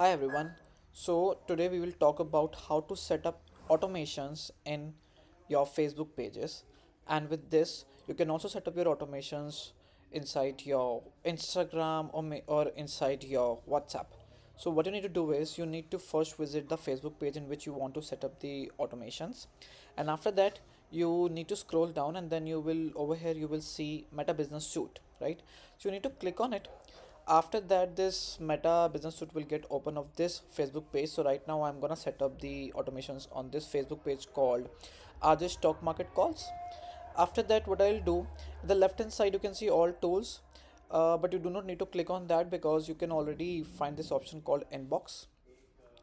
Hi everyone. So today we will talk about how to set up automations in your Facebook pages. And with this, you can also set up your automations inside your Instagram or inside your WhatsApp. So what you need to do is you need to first visit the Facebook page in which you want to set up the automations. And after that, you need to scroll down and then you will over here you will see Meta Business Suite, right? So you need to click on it. After that, this Meta Business Suite will get open of this Facebook page. So right now I'm gonna set up the automations on this Facebook page called Are This Stock Market Calls. After that, what I'll do, the left hand side you can see all tools, but you do not need to click on that because you can already find this option called inbox.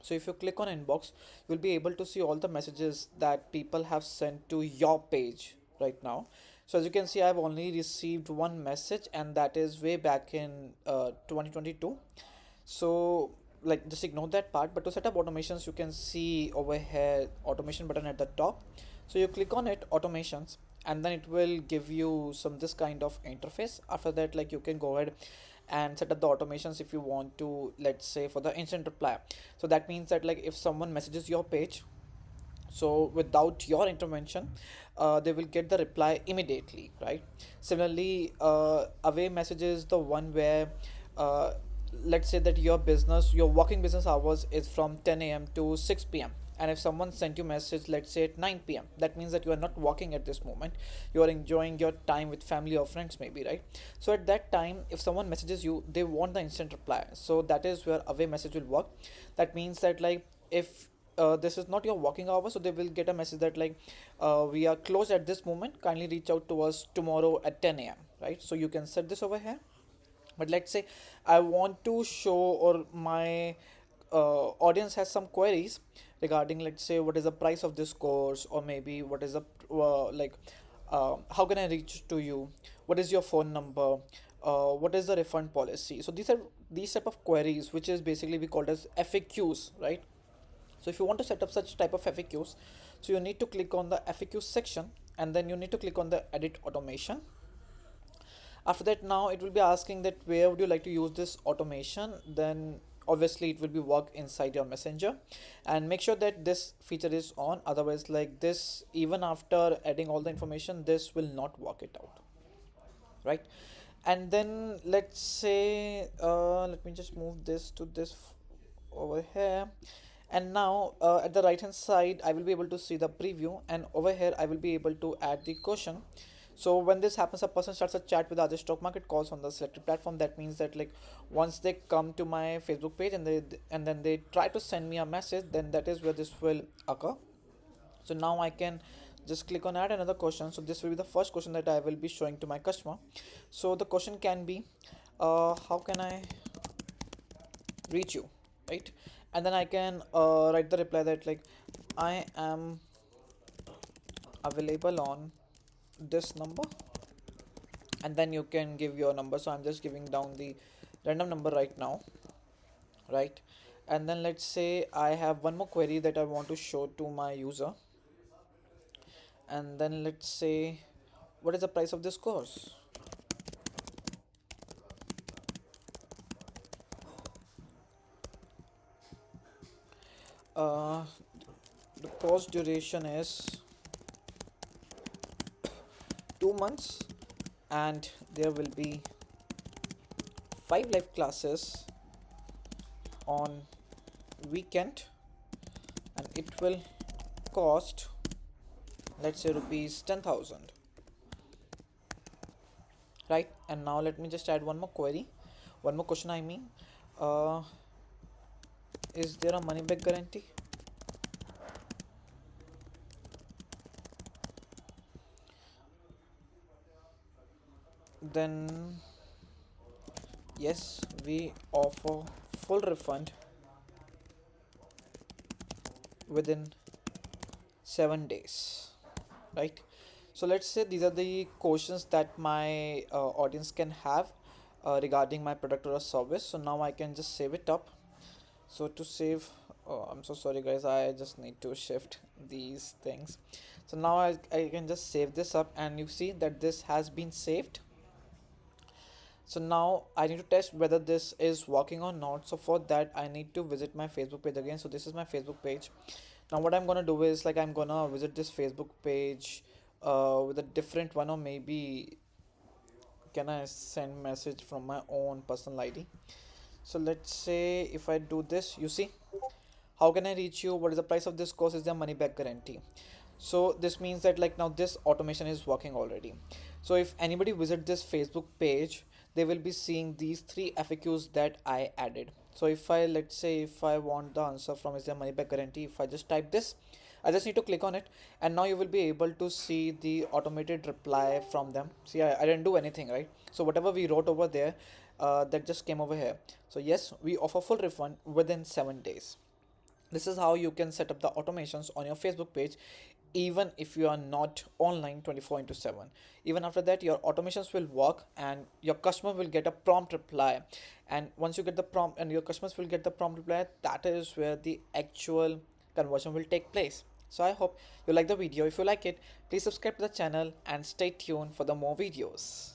So if you click on inbox, you'll be able to see all the messages that people have sent to your page right now. So as you can see, I've only received one message, and that is way back in 2022. So like just ignore that part. But to set up automations, you can see over here automation button at the top. So you click on it, automations, and then it will give you some this kind of interface. After that, like you can go ahead and set up the automations if you want to, let's say for the instant reply. So that means that like if someone messages your page, so without your intervention, they will get the reply immediately, right? Similarly, away message is the one where uh, let's say that your working business hours is from 10 a.m. to 6 p.m., and if someone sent you message, let's say at 9 p.m., that means that you are not working at this moment, you are enjoying your time with family or friends maybe, right? So at that time, if someone messages you, they want the instant reply, so that is where away message will work. That means that like if this is not your working hour, so they will get a message that like we are closed at this moment, kindly reach out to us tomorrow at 10 a.m., right? So you can set this over here. But let's say I want to show, or my audience has some queries regarding, let's say, what is the price of this course, or maybe what is the how can I reach to you, what is your phone number, what is the refund policy. So these type of queries, which is basically we called as FAQs, right? So if you want to set up such type of FAQs, so you need to click on the FAQ section, and then you need to click on the edit automation. After that, now it will be asking that where would you like to use this automation. Then obviously it will be work inside your messenger, and make sure that this feature is on, otherwise like this, even after adding all the information, this will not work it out, right? And then let's say let me just move this to over here. And now at the right hand side, I will be able to see the preview, and over here I will be able to add the question. So when this happens, a person starts a chat with other stock market calls on the selected platform. That means that like once they come to my Facebook page and then they try to send me a message, then that is where this will occur. So now I can just click on add another question. So this will be the first question that I will be showing to my customer. So the question can be, how can I reach you, right? And then I can write the reply that like I am available on this number, and then you can give your number. So I'm just giving down the random number right now, right? And then let's say I have one more query that I want to show to my user, and then let's say what is the price of this course. uh, the course duration is 2 months, and there will be 5 live classes on weekend, and it will cost, let's say, rupees 10,000, right? And now let me just add one more query, one more question, I mean. uh, is there a money back guarantee? Then yes, we offer full refund within 7 days, right? So let's say these are the questions that my audience can have regarding my product or a service. So now I can just save it up. So to save, oh, I'm so sorry guys, I just need to shift these things. So now I can just save this up, and you see that this has been saved. So now I need to test whether this is working or not. So for that I need to visit my Facebook page again. So this is my Facebook page. Now what I'm gonna do is like I'm gonna visit this Facebook page with a different one, or maybe can I send message from my own personal ID. So let's say if I do this, you see, how can I reach you, what is the price of this course, is there money back guarantee. So this means that like now this automation is working already. So if anybody visit this Facebook page, they will be seeing these three FAQs that I added. So if I, let's say if I want the answer from is there money back guarantee, if I just type this, I just need to click on it, and now you will be able to see the automated reply from them. See, I didn't do anything, right? So whatever we wrote over there, that just came over here. So yes, we offer full refund within 7 days. This is how you can set up the automations on your Facebook page, even if you are not online 24 into 7. Even after that, your automations will work and your customer will get a prompt reply. And once you get the prompt and your customers will get the prompt reply, that is where the actual conversion will take place. So I hope you like the video. If you like it, please subscribe to the channel and stay tuned for the more videos.